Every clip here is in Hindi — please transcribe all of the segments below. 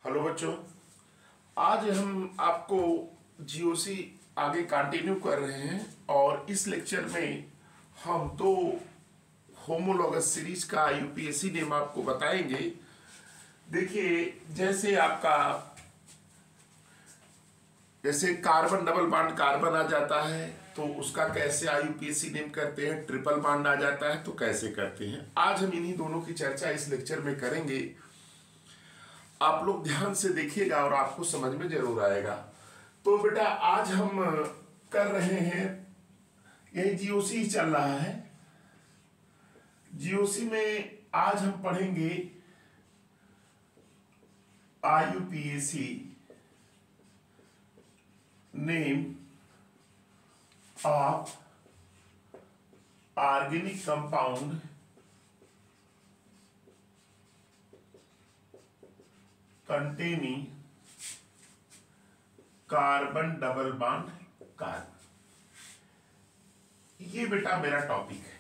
हेलो बच्चों, आज हम आपको जीओसी आगे कंटिन्यू कर रहे हैं और इस लेक्चर में हम दो होमोलॉगस सीरीज का यूपीएससी नेम आपको बताएंगे। देखिए, जैसे कार्बन डबल बॉन्ड कार्बन आ जाता है तो उसका कैसे आईयूपीएससी नेम करते हैं, ट्रिपल बॉन्ड आ जाता है तो कैसे करते हैं। आज हम इन्हीं दोनों की चर्चा इस लेक्चर में करेंगे। आप लोग ध्यान से देखिएगा और आपको समझ में जरूर आएगा। तो बेटा, आज हम कर रहे हैं, यही जीओसी ही चल रहा है। जीओसी में आज हम पढ़ेंगे IUPAC name of organic compound containing carbon double bond carbon. ये बेटा मेरा टॉपिक है।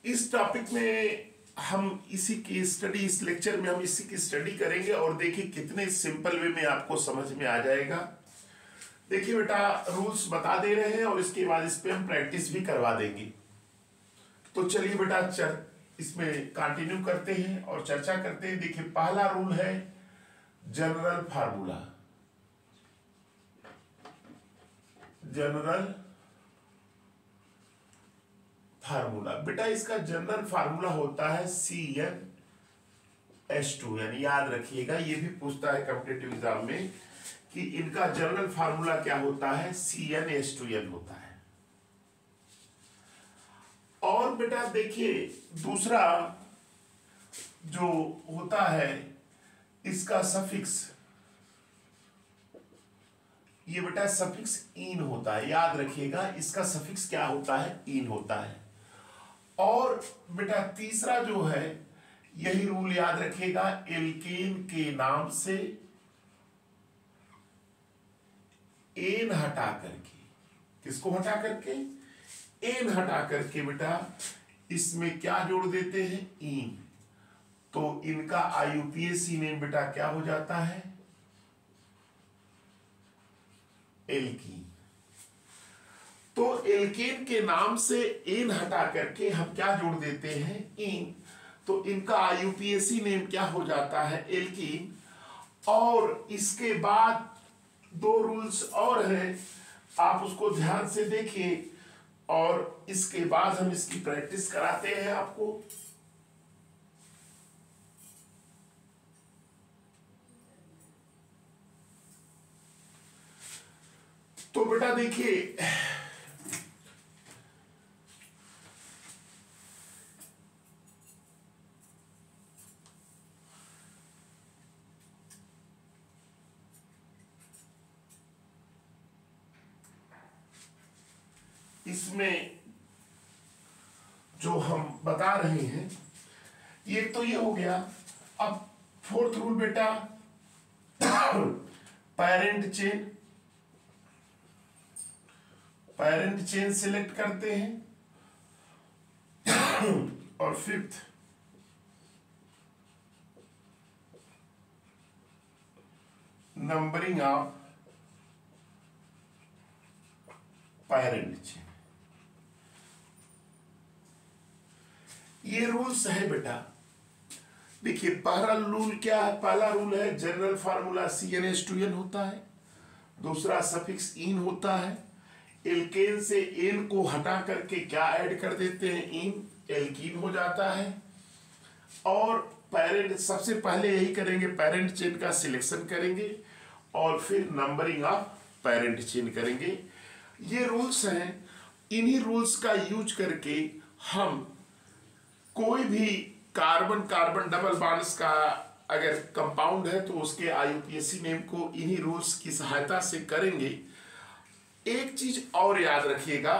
इस टॉपिक में हम इसी की स्टडी, इस लेक्चर में हम इसी की स्टडी करेंगे और देखिए कितने सिंपल वे में आपको समझ में आ जाएगा। देखिए बेटा, रूल्स बता दे रहे हैं और इसके बाद इस पे हम प्रैक्टिस भी करवा देंगे। तो चलिए बेटा, इसमें कंटिन्यू करते हैं और चर्चा करते हैं। देखिए, पहला रूल है जनरल फार्मूला। जनरल फार्मूला बेटा, इसका जनरल फार्मूला होता है CnH2। यानी याद रखिएगा, ये भी पूछता है कॉम्पिटिटिव एग्जाम में कि इनका जनरल फार्मूला क्या होता है। CnH2n होता है। और बेटा देखिए, दूसरा जो होता है इसका सफिक्स, ये बेटा सफिक्स इन होता है। याद रखिएगा, इसका सफिक्स क्या होता है, इन होता है। और बेटा तीसरा जो है, यही रूल याद रखिएगा, एल्केन के नाम से एन हटा करके, किसको हटा करके, एन हटा करके बेटा इसमें क्या जोड़ देते हैं, इन। तो इनका आईयूपीएसी नेम बेटा क्या हो जाता है, एल्कीन। तो एल्केन के नाम से एन हटा करके हम क्या जोड़ देते हैं, इन। तो इनका आईयूपीएसी नेम क्या हो जाता है, एल्कीन। और इसके बाद दो रूल्स और हैं, आप उसको ध्यान से देखिए और इसके बाद हम इसकी प्रैक्टिस कराते हैं आपको। तो बेटा देखिए, इसमें जो हम बता रहे हैं, ये तो ये हो गया। अब फोर्थ रूल बेटा, पैरेंट चेन सिलेक्ट करते हैं। और fifth, numbering of parent chain. ये रूल्स है बेटा। देखिए, पहला रूल क्या है, पहला रूल है जनरल फार्मूला CnH2n होता है। दूसरा सफिक्स इन होता है। एल्केन से एन को हटा करके क्या ऐड कर देते हैं, इन, एल्कीन हो जाता है। और पैरेंट, सबसे पहले यही करेंगे, पैरेंट चेन का सिलेक्शन करेंगे और फिर नंबरिंग ऑफ पैरेंट चेन करेंगे। ये रूल्स हैं। इन्हीं रूल्स का यूज करके हम कोई भी कार्बन कार्बन डबल बॉन्ड्स का अगर कंपाउंड है तो उसके आईयूपीएसी नेम को इन्हीं रूल्स की सहायता से करेंगे। एक चीज और याद रखिएगा,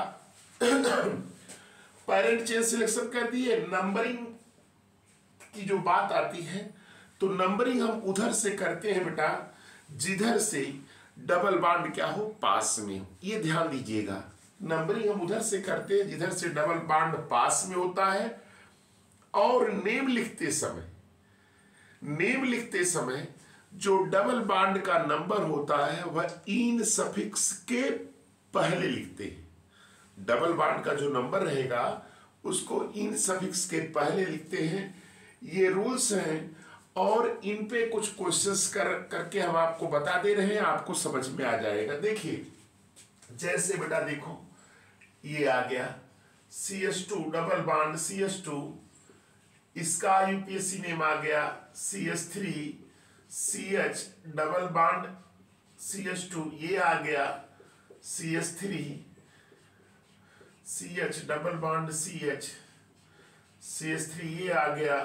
पैरेंट चेन सिलेक्शन कर दिए, नंबरिंग की जो बात आती है तो नंबरिंग हम उधर से करते हैं बेटा जिधर से डबल बॉन्ड क्या हो, पास में हो। ये ध्यान दीजिएगा, नंबरिंग हम उधर से करते हैं जिधर से डबल बॉन्ड पास में होता है। और नेम लिखते समय नेम लिखते समय जो डबल बॉन्ड का नंबर होता है वह इन सफिक्स के पहले लिखते हैं। डबल बॉन्ड का जो नंबर रहेगा उसको इन सफिक्स के पहले लिखते हैं। ये रूल्स हैं और इन पे कुछ क्वेश्चंस करके हम आपको बता दे रहे हैं, आपको समझ में आ जाएगा। देखिए जैसे बेटा देखो ये आ गया CH2 डबल बॉन्ड CH2, इसका यूपीएससी नेम आ गया CH3 CH double bond CH2, ये आ गया CH3 CH double bond CH CH3, ये आ गया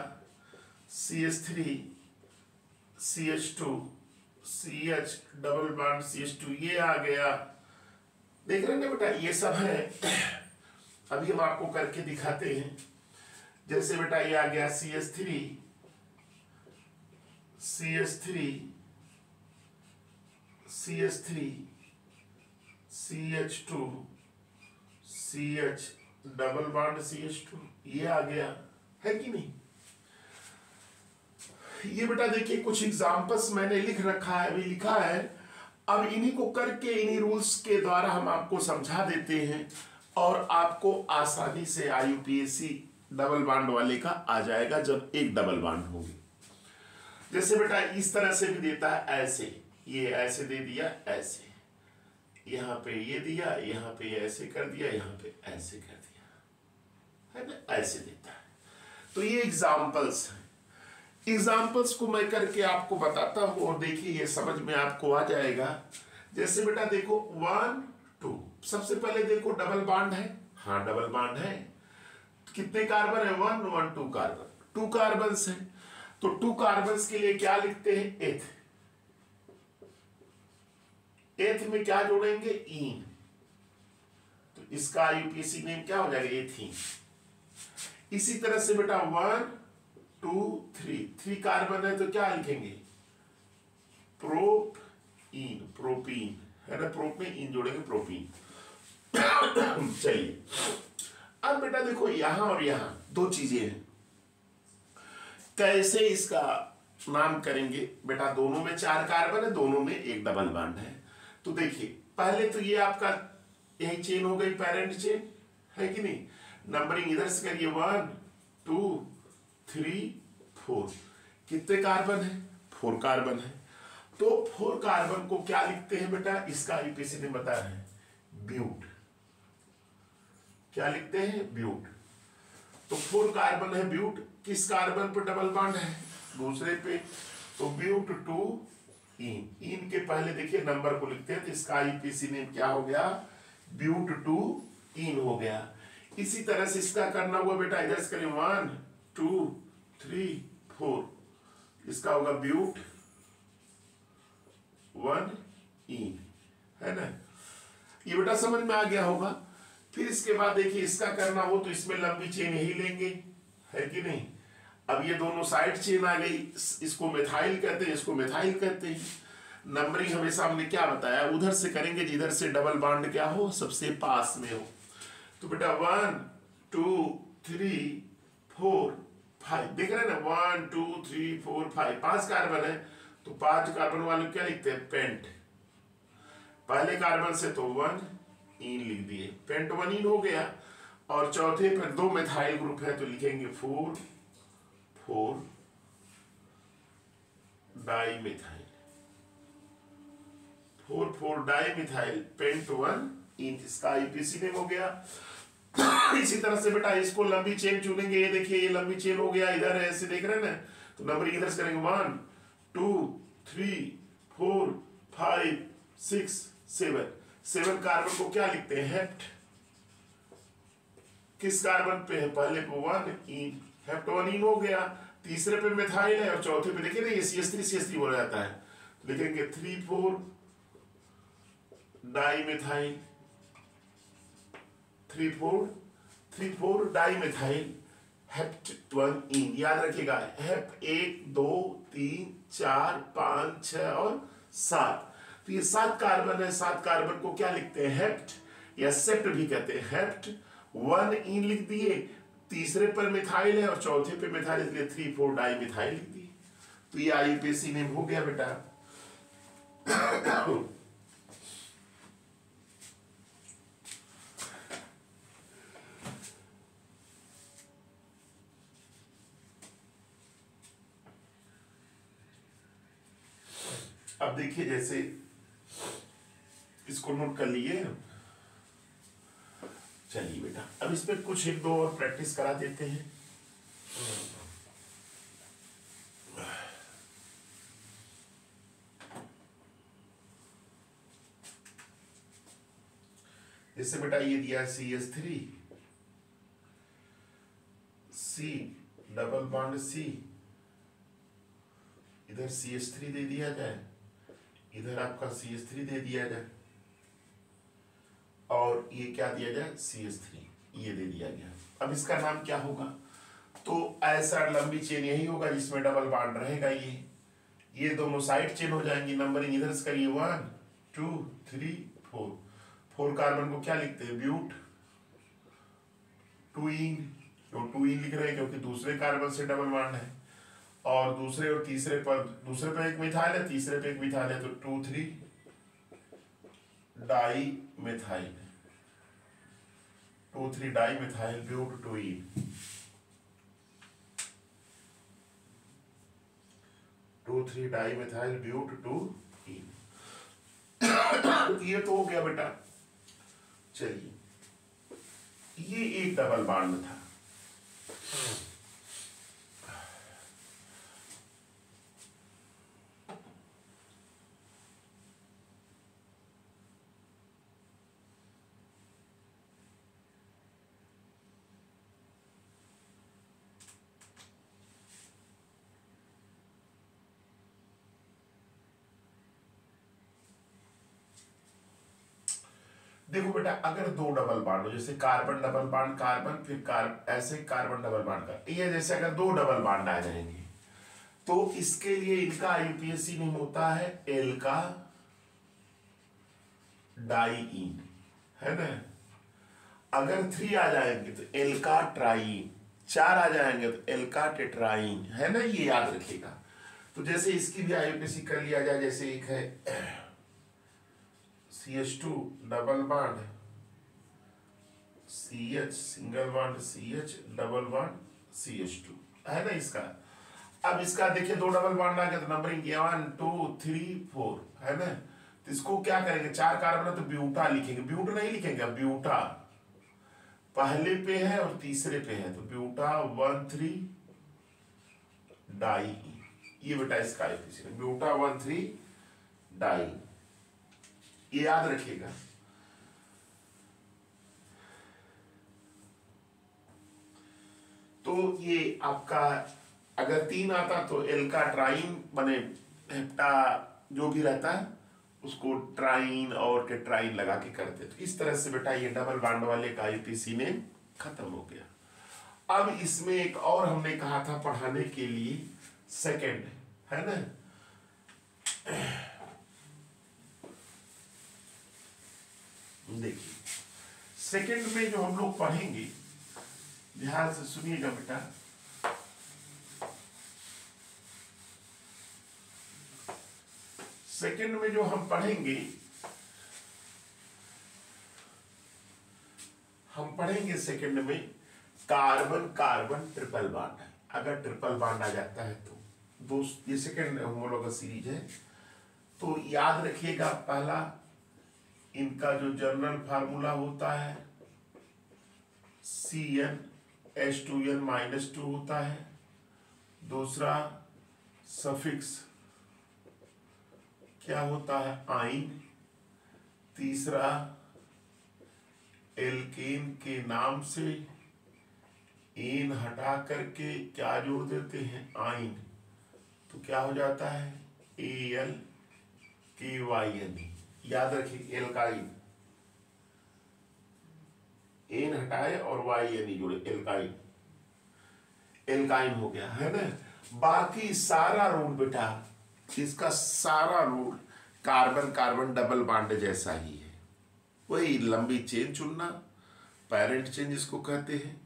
CH3 CH2 CH double bond CH2, ये आ गया। देख रहे हैं ना बेटा, ये सब है। अभी हम आपको करके दिखाते हैं। जैसे बेटा ये आ गया CH3 CH3 CH3 CH2 CH double bond CH2, ये आ गया, है कि नहीं। ये बेटा देखिए कुछ एग्जांपल्स मैंने लिख रखा है, अभी लिखा है। अब इन्हीं को करके इन्हीं रूल्स के द्वारा हम आपको समझा देते हैं और आपको आसानी से IUPAC डबल बॉन्ड वाले का आ जाएगा जब एक डबल बॉन्ड होगी। जैसे बेटा इस तरह से भी देता है, ऐसे, ये ऐसे दे दिया, ऐसे यहाँ पे ये दिया, यहाँ पे ऐसे कर दिया, यहाँ पे ऐसे कर दिया, है ना, ऐसे देता है। तो ये एग्जाम्पल्स हैं। एग्जाम्पल्स को मैं करके आपको बताता हूँ और देखिए ये समझ में आपको आ जाएगा। जैसे बेटा देखो 1 2, सबसे पहले देखो डबल बॉन्ड है, हाँ डबल बॉन्ड है। कितने कार्बन है, 1 1 2 कार्बन, 2 कार्बन है। तो 2 कार्बन के लिए क्या लिखते हैं, एथ। एथ में क्या जोड़ेंगे, इन। तो इसका यूपीएससी नेम क्या हो जाएगा, एथीन। इसी तरह से बेटा 1 2 3, 3 कार्बन है तो क्या लिखेंगे, प्रोपीन, प्रोपीन है ना, प्रोप में इन जोड़ेंगे, प्रोपीन। चलिए अब बेटा देखो यहां और यहां दो चीजें हैं, कैसे इसका नाम करेंगे। बेटा दोनों में 4 कार्बन है, दोनों में एक डबल बॉन्ड है। तो देखिए पहले तो ये आपका यही चेन हो गई, पेरेंट चेन, है कि नहीं। नंबरिंग इधर से करिए, 1 2 3 4, कितने कार्बन है, 4 कार्बन है। तो 4 कार्बन को क्या लिखते हैं बेटा, इसका यूपीएससी ने बताया है, ब्यूट। क्या लिखते हैं, ब्यूट। तो 4 कार्बन है, ब्यूट। किस कार्बन पर डबल बॉन्ड है, दूसरे पे। तो ब्यूट 2 इन, इन के पहले देखिए नंबर को लिखते हैं, तो इसका यूपीएससी नेम क्या हो गया, ब्यूट 2 इन हो गया। इसी तरह से इसका करना हुआ बेटा, इधर से करें 1 2 3 4, इसका होगा ब्यूट 1 इन, है ना। ये बेटा समझ में आ गया होगा। फिर इसके बाद देखिए इसका करना हो तो इसमें लंबी चेन यही लेंगे, है कि नहीं। अब ये दोनों साइड चेन आ गई, इसको मिथाइल कहते हैं, इसको मिथाइल कहते हैं। नंबरिंग हमेशा हमने क्या बताया, उधर से करेंगे जिधर से डबल बॉन्ड क्या हो, सबसे पास में हो। तो बेटा 1 2 3 4 5, देख रहे हैं ना, 1 2 3 4 5, 5 कार्बन है। तो 5 कार्बन वाले क्या लिखते हैं, पेंट। पहले कार्बन से तो 1 इन लिख दिए, पेंट 1 इन हो गया। और चौथे पर 2 मिथाइल ग्रुप है तो लिखेंगे 4 4 di methyl, 4 4 di methyl, pent 1 yne, इसका यूपीएससी नेम हो गया। इसी तरह से बेटा इसको लंबी चेन चुनेंगे, ये देखिए ये लंबी चेन हो गया, इधर है ऐसे देख रहे हैं ना। तो नंबर इधर से करेंगे 1 2 3 4 5 6 7, 7 कार्बन को क्या लिखते हैं, हेप्ट। किस कार्बन पे है, पहले पे 1 इन, हेप्ट 1 इन हो गया। तीसरे पे मिथाइल है और चौथे पे देखिए ना ये CH3 बोला जाता है, तो लिखेंगे 3 4 di methyl, 3 4 di methyl, hept 1 इन। याद रखिएगा हेप्ट 1 2 3 4 5 6 और 7, तो ये 7 कार्बन है। 7 कार्बन को क्या लिखते हैं, हेप्ट या सेप्ट भी कहते हैं। हेप्ट 1 इन लिख दिए, तीसरे पर मिथाइल है और चौथे पे मिथाइल, इसलिए 3 4 डाई मिथाइल लिख दिए। तो ये आईयूपीएसी नेम हो गया बेटा। अब देखिए, जैसे इसको नोट कर लिए। चलिए बेटा, अब इस पे कुछ एक दो और प्रैक्टिस करा देते हैं। जैसे बेटा ये दिया CH3 C double bond C, इधर CH3 दे दिया जाए, इधर आपका CH3 दे दिया जाए, और ये क्या दिया जाए CH3, ये दे दिया गया। अब इसका नाम क्या होगा? तो ऐसा लंबी चेन यही होगा जिसमें डबल बॉन्ड रहेगा। ये दोनों साइड चेन हो जाएंगी। नंबरिंग इधर से करिए 1 2 3 4। 4 कार्बन को क्या लिखते हैं? ब्यूट टूइन। क्यों टूइन लिख रहे हैं? क्योंकि दूसरे कार्बन से डबल बॉन्ड है, और दूसरे और तीसरे पर, दूसरे पे एक मिथाइल है, तीसरे पे एक मिथाइल है, तो 2 3 डाई मिथाइल, 2 3 डाई मिथाइल ब्यूट टूइन, 2 3 डाई मिथाइल ब्यूट टूइन। ये तो हो गया बेटा। चलिए, ये एक डबल बॉन्ड था। देखो बेटा, अगर दो डबल बॉन्ड हो, जैसे कार्बन डबल बॉन्ड कार्बन, फिर ऐसे कार्बन डबल बॉन्ड का, ये जैसे अगर दो डबल बॉन्ड आ जाएंगे, तो इसके लिए इनका आईयूपीएसी नेम होता है एल्का डाइईन, है ना। अगर 3 आ जाएंगे तो एल्का ट्राइईन, 4 आ जाएंगे तो एल्का टेट्राईन, है ना। ये याद रखिएगा। तो जैसे इसकी भी आईयूपीएसी कर लिया जाए, जैसे एक है CH2 double bond CH single bond CH double bond CH2, है ना इसका। अब इसका देखिए दो डबल बॉन्ड आ गया तो नंबरिंग 1 2 3 4, है ना। तो इसको क्या करेंगे? 4 कार्बन है तो ब्यूटा लिखेंगे, ब्यूट नहीं लिखेंगे, ब्यूटा पहले पे है और तीसरे पे है, तो ब्यूटा 1 3 डाई। ये बेटा इसका आईयूपीएसी, ब्यूटा 1 3 डाई, ये याद रखिएगा। तो ये आपका अगर 3 आता तो एल्का ट्राइन बने, हेप्टा जो भी रहता है उसको ट्राइन और टेट्राइन लगा के करते। तो इस तरह से बेटा ये डबल बॉन्ड वाले का आईयूपीएसी ने खत्म हो गया। अब इसमें एक और हमने कहा था पढ़ाने के लिए, सेकंड, है ना। देखिए, सेकंड में जो हम लोग पढ़ेंगे, ध्यान से सुनिएगा बेटा। सेकंड में जो हम पढ़ेंगे, सेकंड में कार्बन कार्बन ट्रिपल बॉन्ड। अगर ट्रिपल बॉन्ड आ जाता है तो दोस्त, ये सेकंड होमोलॉगस सीरीज है। तो याद रखिएगा, पहला इनका जो जनरल फार्मूला होता है CnH2n-2 होता है। दूसरा सफिक्स क्या होता है? आइन। तीसरा एल्केन के नाम से एन हटा करके क्या जोड़ देते हैं? आइन। तो क्या हो जाता है? AlKyn। याद रखिए, एल्काइन, एन हटाए और YN जोड़े, एल्काइन, एल्काइन हो गया, है ना। बाकी सारा रूल बेटा, इसका सारा rule carbon carbon double bond जैसा ही है। वही लंबी चेन चुनना, पेरेंट चेन जिसको कहते हैं,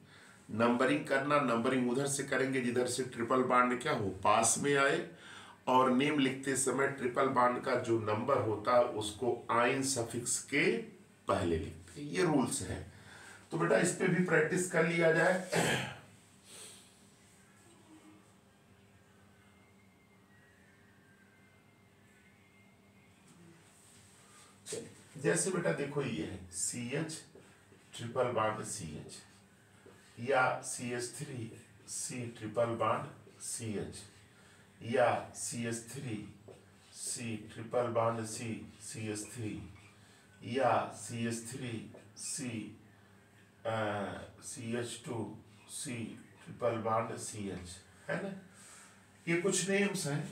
नंबरिंग करना, नंबरिंग उधर से करेंगे जिधर से ट्रिपल बॉन्ड क्या हो, पास में आए, और नेम लिखते समय ट्रिपल बॉन्ड का जो नंबर होता है उसको आइन सफिक्स के पहले लिखते हैं। ये रूल्स है। तो बेटा इस पे भी प्रैक्टिस कर लिया जाए। जैसे बेटा देखो ये है CH ट्रिपल बॉन्ड CH, या CH3 C triple bond CH, या CH3 C triple bond C CH3, या CH3 C CH2 C triple bond CH, है ना। ये कुछ नेम्स हैं।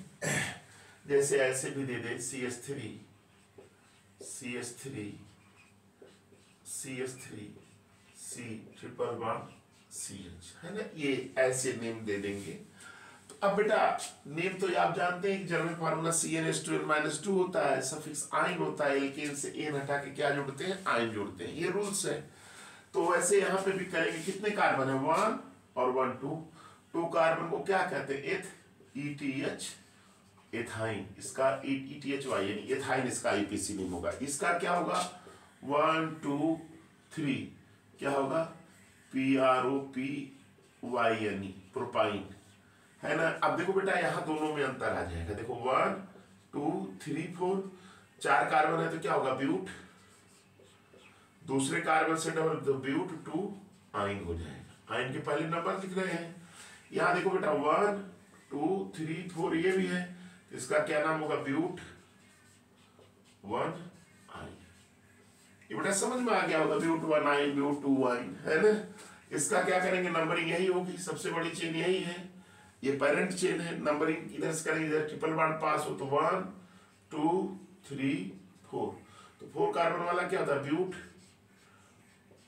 जैसे ऐसे भी दे दे CH3 CH3 CH3 C triple bond CH, है ना। ये ऐसे नेम दे देंगे। तो अब बेटा नेम तो आप जानते हैं कि जर्मन फार्मूला CnH2n-2 होता है, सफिक्स आइन होता है, एल्केन से एन हटा के क्या जोड़ते हैं, आइन जोड़ते हैं। ये रूल्स है। तो वैसे यहाँ पे भी करेंगे। कितने कार्बन है, 1 और 1 2 कार्बन को क्या कहते हैं, ETH एथाइन। इसका ETHY यानी एथाइन इसका IPC नेम होगा। इसका क्या होगा, 1 2 3 क्या होगा, PROPYN प्रोपाइन, है ना। अब देखो बेटा यहाँ दोनों में अंतर आ जाएगा। देखो 1 2 3 4 4 कार्बन है तो क्या होगा, ब्यूट। दूसरे कार्बन से डबल तो ब्यूट 2 आइन हो जाएगा। आइन के पहले नंबर लिख रहे हैं। यहाँ देखो बेटा 1 2 3 4 ये भी है, इसका क्या नाम होगा, ब्यूट 1 आइन। ये बेटा समझ में आ गया होगा, ब्यूट 1 आइन ब्यूट 2 आइन, है ना। इसका क्या करेंगे, नंबरिंग यही होगी, सबसे बड़ी चेन यही है, ये पेरेंट चेन है। नंबरिंग इधर से करेंगे, इधर ट्रिपल बॉन्ड पास हो तो 1 2 3 4, तो 4 कार्बन वाला क्या होता है, ब्यूट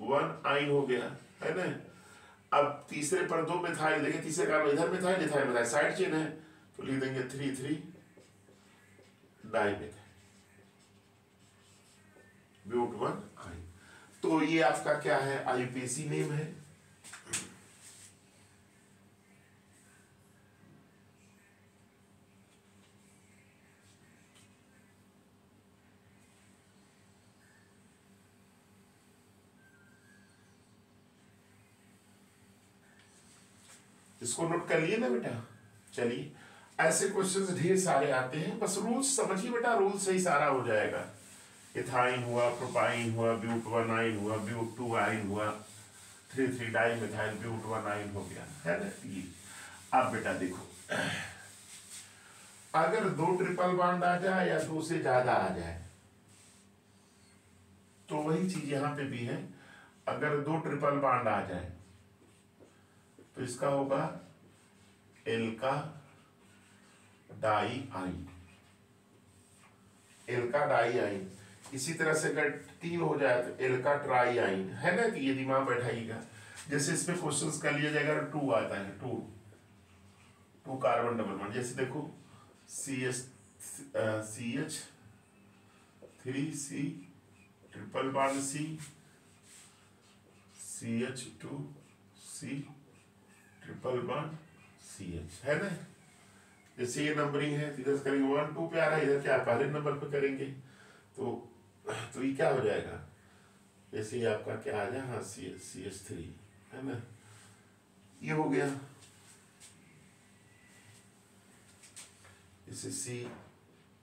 1 आइन हो गया, है ना। अब तीसरे पर 2 मिथाइल, देखिए तीसरे कार्बन इधर methyl ethyl methyl side chain है, तो लिख देंगे 3 3 डाइमिथाइल ब्यूट 1 आइन। तो ये आपका क्या है, IUPAC नेम है। इसको नोट कर लिए ना बेटा। चलिए ऐसे क्वेश्चंस ढेर सारे आते हैं, बस रूल्स समझिए बेटा, रूल से ही सारा हो जाएगा। इथाइन हुआ, प्रोपाइन हुआ, ब्यूट 1 आइन हुआ, ब्यूट 2 आइन हुआ, 3 3 डाइमिथाइल ब्यूट 1 आइन हो गया, है ना। ये अब बेटा देखो, अगर 2 ट्रिपल बॉन्ड आ जाए या 2 से ज्यादा आ जाए, तो वही चीज यहां पे भी है। अगर 2 ट्रिपल बॉन्ड आ जाए तो इसका होगा एल्का डाई आइन, एल्का डाई आइन। इसी तरह से अगर 3 हो जाए तो एल्का ट्राई आइन, है ना। कि ये दिमाग बैठाइएगा। जैसे इसमें क्वेश्चंस कर लिया जाएगा, 2 आता है, 2 कार्बन डबल बॉन्ड, जैसे देखो CH3C triple bond C, CH2C triple bond CH, है ना। जैसे ये नंबरिंग है, इधर करेंगे 1 2 पे आ रहा है, इधर क्या पहले नंबर पे करेंगे, तो ये क्या हो जाएगा, जैसे ये आपका क्या आ जाए, हाँ CH3, है ना। ये हो गया। जैसे C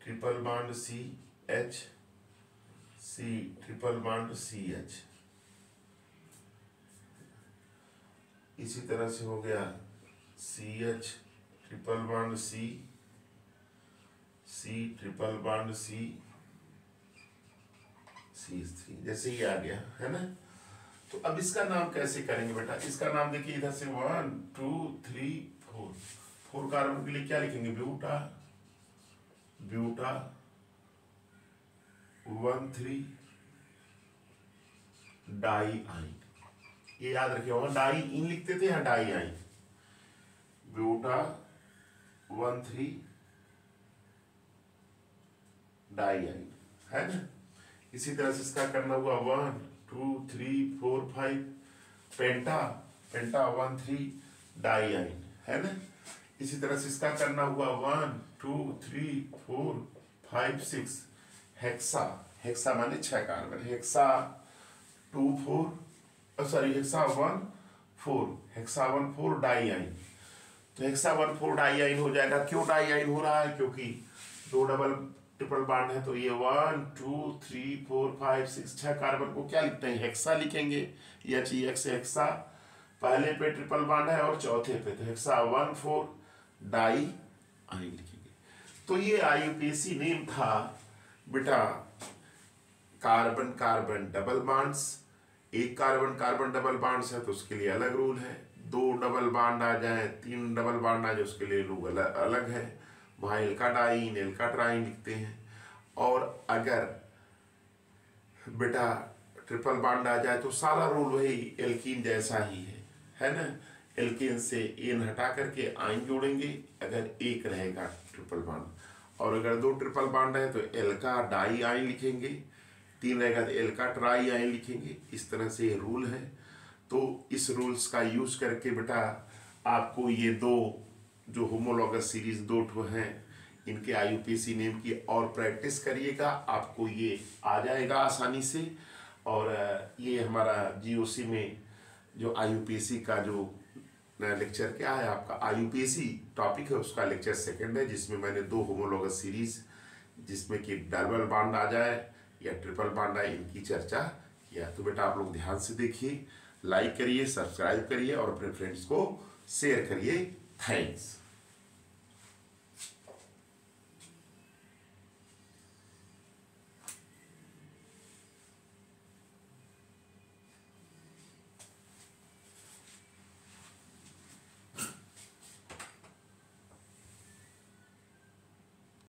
triple bond CH, C triple bond CH, इसी तरह से हो गया CH triple bond C, C triple bond C, CH3, जैसे ही आ गया, है ना। तो अब इसका नाम कैसे करेंगे बेटा, इसका नाम देखिए, इधर से 1 2 3 4 कार्बन के लिए क्या लिखेंगे, ब्यूटा 1 3 डाई आइन। ये याद रखिए, वहां डाई इन लिखते थे, यहाँ डाई आइन, ब्यूटा 1 3 डाई आइन, है ना। इसी तरह से इसका करना हुआ 1 2 3 4 5 पेंटा 1 3 डाई आइन, है ना। इसी तरह से इसका करना हुआ 1 2 3 4 5 6 हेक्सा, हेक्सा माने 6 carbon, hexa 2 4 sorry hexa 1 4, hexa 1 4 di yne. तो हेक्सा 1 4 डाई आइन हो जाएगा। क्यों डाई आइन हो रहा है? क्योंकि 2 डबल ट्रिपल बॉन्ड है, तो ये 1 2 3 4 5 6 6 कार्बन को क्या लिखते हैं? हेक्सा लिखेंगे। HEX हेक्सा, पहले पे ट्रिपल बॉन्ड है और चौथे पे, तो हेक्सा 1 4 डाई आइन लिखेंगे। तो ये IUPAC नेम था बेटा कार्बन कार्बन डबल बॉन्ड्स। एक कार्बन कार्बन डबल बॉन्ड्स है तो उसके लिए अलग रूल है। 2 डबल बॉन्ड आ जाए, 3 डबल बॉन्ड आ जाए, उसके लिए रूल अलग है। वहाँ एल्का डाइन एल्का ट्राइन लिखते हैं। और अगर बेटा ट्रिपल बॉन्ड आ जाए तो सारा रूल वही एल्कीन जैसा ही है ना। एल्कीन से एन हटा करके आइन जोड़ेंगे अगर एक रहेगा ट्रिपल बॉन्ड, और अगर 2 ट्रिपल बॉन्ड है तो एल्का डाई आइन लिखेंगे, 3 रहेगा तो एल्का ट्राई आइन लिखेंगे। इस तरह से ये रूल है। तो इस रूल्स का यूज करके बेटा आपको ये 2 जो होमोलॉगस सीरीज 2 ठो हैं, इनके IUPAC नेम की और प्रैक्टिस करिएगा, आपको ये आ जाएगा आसानी से। और ये हमारा GOC में जो IUPAC का जो लेक्चर क्या है आपका IUPAC टॉपिक है, उसका लेक्चर 2 है, जिसमें मैंने 2 होमोलॉगस सीरीज जिसमें कि डबल बॉन्ड आ जाए या ट्रिपल बॉन्ड आए, इनकी चर्चा किया। तो बेटा आप लोग ध्यान से देखिए, लाइक करिए, सब्सक्राइब करिए और अपने फ्रेंड्स को शेयर करिए। थैंक्स।